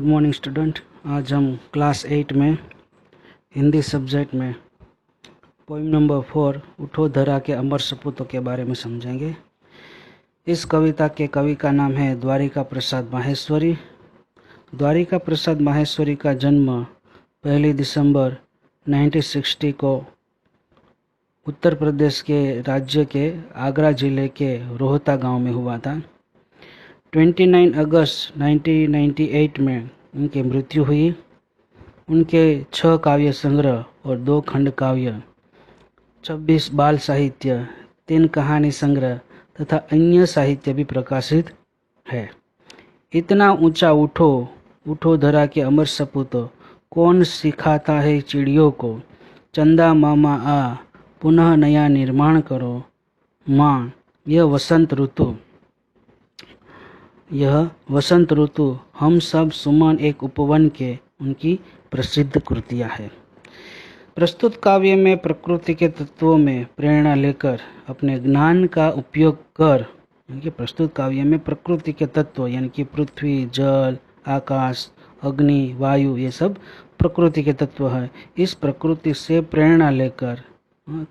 Morning student. आज हम class 8 में हिंदी सब्जेक्ट में पोइम नंबर 4 उठो धरा के अमर सपूतों के बारे में समझेंगे। इस कविता के कवि का नाम है द्वारिका प्रसाद माहेश्वरी। द्वारिका प्रसाद माहेश्वरी का जन्म 1 दिसंबर 1960 को उत्तर प्रदेश के राज्य के आगरा जिले के रोहता गांव में हुआ था। 29 अगस्त 1998 में उनकी मृत्यु हुई। उनके 6 काव्य संग्रह और 2 खंड काव्य, 26 बाल साहित्य, 3 कहानी संग्रह तथा अन्य साहित्य भी प्रकाशित है। इतना ऊंचा उठो, उठो धरा के अमर सपूतो, कौन सिखाता है चिड़ियों को, चंदा मामा आ पुनः नया निर्माण करो, माँ यह वसंत ऋतु हम सब सुमन एक उपवन के उनकी प्रसिद्ध कृतियां है। प्रस्तुत काव्य में प्रकृति के तत्वों में प्रेरणा लेकर अपने ज्ञान का उपयोग कर प्रस्तुत काव्य में प्रकृति के तत्व यानी कि पृथ्वी, जल, आकाश, अग्नि, वायु, ये सब प्रकृति के तत्व है। इस प्रकृति से प्रेरणा लेकर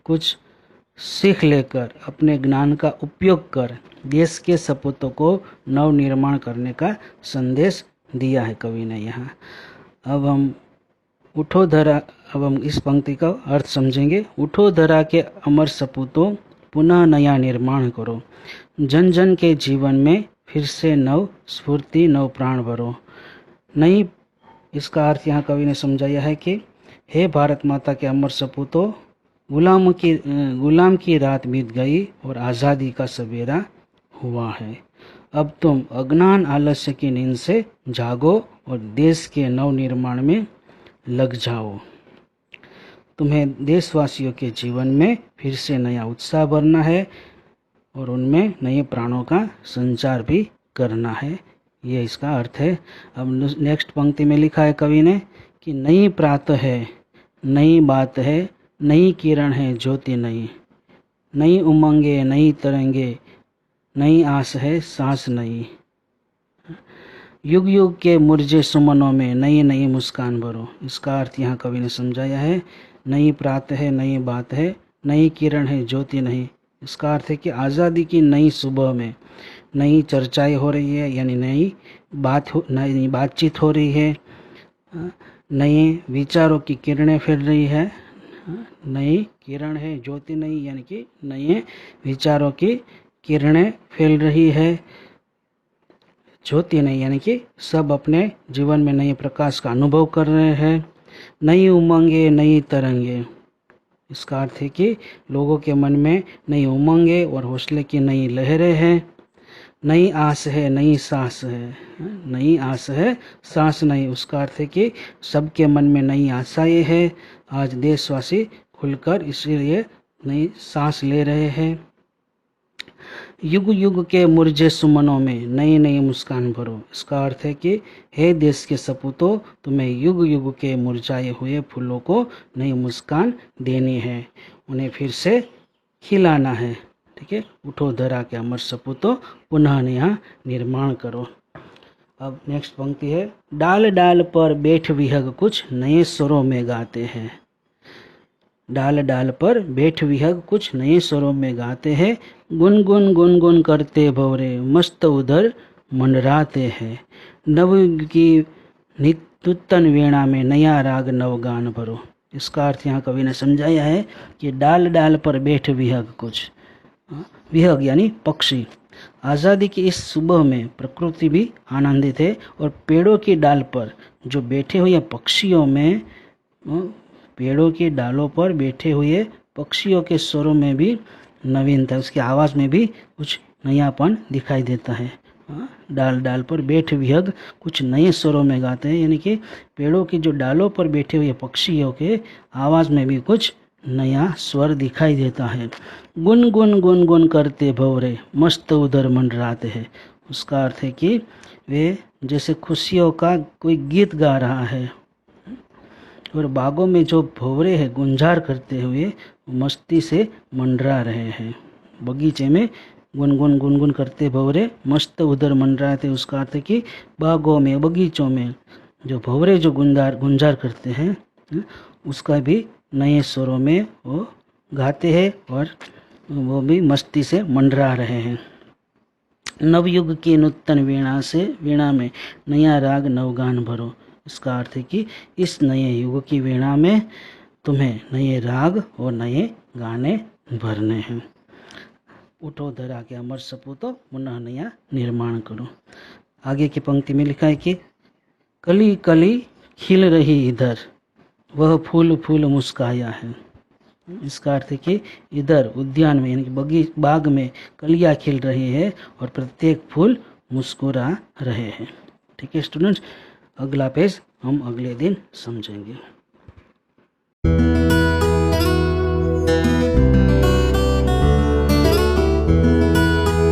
कुछ सीख लेकर अपने ज्ञान का उपयोग कर देश के सपूतों को नव निर्माण करने का संदेश दिया है कवि ने यहाँ। अब हम इस पंक्ति का अर्थ समझेंगे। उठो धरा के अमर सपूतों, पुनः नया निर्माण करो, जन जन के जीवन में फिर से नव स्फूर्ति, नव प्राण भरो। नई इसका अर्थ यहाँ कवि ने समझाया है कि हे भारत माता के अमर सपूतों, गुलाम की रात बीत गई और आज़ादी का सवेरा हुआ है। अब तुम अज्ञान आलस्य की नींद से जागो और देश के नव निर्माण में लग जाओ। तुम्हें देशवासियों के जीवन में फिर से नया उत्साह भरना है और उनमें नए प्राणों का संचार भी करना है। ये इसका अर्थ है। अब नेक्स्ट पंक्ति में लिखा है कवि ने कि नई प्रातः है, नई बात है, नई किरण है ज्योति नई, नई उमंगे, नई तरंगे, नई आस है सांस नई, युग युग के मुरझे सुमनों में नई नई मुस्कान भरो। इसका अर्थ यहाँ कवि ने समझाया है। नई प्रातः है, नई बात है, नई किरण है ज्योति नहीं। इसका अर्थ है कि आज़ादी की नई सुबह में नई चर्चाएं हो रही है, यानी नई बातचीत हो रही है, नए विचारों की किरणें फैल रही है। नई किरण है ज्योति नहीं, यानी कि नए विचारों की किरणें फैल रही है। ज्योति नहीं, यानी कि सब अपने जीवन में नए प्रकाश का अनुभव कर रहे हैं। नई उमंगे, नई तरंगे, इसका अर्थ है कि लोगों के मन में नई उमंगे और हौसले की नई लहरें हैं। नई आस है, नई सांस है, नई आस है सांस नहीं। उसका अर्थ है कि सबके मन में नई आशाएं हैं। आज देशवासी खुलकर इसीलिए नई सांस ले रहे हैं। युग युग के मुरझे सुमनों में नई नई मुस्कान भरो। इसका अर्थ है कि हे देश के सपूतों, तुम्हें युग युग के मुरझाए हुए फूलों को नई मुस्कान देनी है, उन्हें फिर से खिलाना है। ठीक है। उठो धरा के अमर सपूतों, पुनः नया निर्माण करो। अब नेक्स्ट पंक्ति है, डाल डाल पर बैठ विहग कुछ नए स्वरों में गाते हैं। डाल डाल पर बैठ विहग कुछ नए स्वरों में गाते हैं, गुनगुन गुनगुन करते भंवरे मस्त उधर मंडराते हैं। नवयुग की नूतन वीणा में नया राग नवगान भरो। इसका अर्थ यहाँ कवि ने समझाया है कि डाल डाल पर बैठ विहग कुछ, विहग यानी पक्षी। आज़ादी की इस सुबह में प्रकृति भी आनंदित है और पेड़ों की डाल पर जो बैठे हुए पक्षियों में, पेड़ों की डालों पर बैठे हुए पक्षियों के स्वरों में भी नवीनता, उसकी आवाज़ में भी कुछ नयापन दिखाई देता है। डाल डाल पर बैठ विहग कुछ नए स्वरों में गाते हैं, यानी कि पेड़ों की जो डालों पर बैठे हुए पक्षियों के आवाज़ में भी कुछ नया स्वर दिखाई देता है। गुन गुन गुन गुन करते भंवरे मस्त उधर मंडराते हैं। उसका अर्थ है कि वे जैसे खुशियों का कोई गीत गा रहा है और बागों में जो भंवरे हैं गुंजार करते हुए मस्ती से मंडरा रहे हैं। बगीचे में गुनगुन गुनगुन करते भंवरे मस्त उधर मंडराते, उसका अर्थ है कि बागों में, बगीचों में जो भंवरे जो गुंजार करते हैं उसका भी नए स्वरों में वो गाते हैं और वो भी मस्ती से मंडरा रहे हैं। नवयुग की नूतन वीणा में नया राग नवगान भरो। इसका अर्थ है कि इस नए युग की वीणा में तुम्हें नए राग और नए गाने भरने हैं। उठो धरा के अमर सपूतो पुनः नया निर्माण करो। आगे की पंक्ति में लिखा है कि कली कली खिल रही इधर, वह फूल फूल मुस्काया है। इसका अर्थ है कि इधर उद्यान में यानी कि बाग में कलियां खिल रही है और प्रत्येक फूल मुस्कुरा रहे हैं। ठीक है स्टूडेंट्स, अगला पेज हम अगले दिन समझेंगे।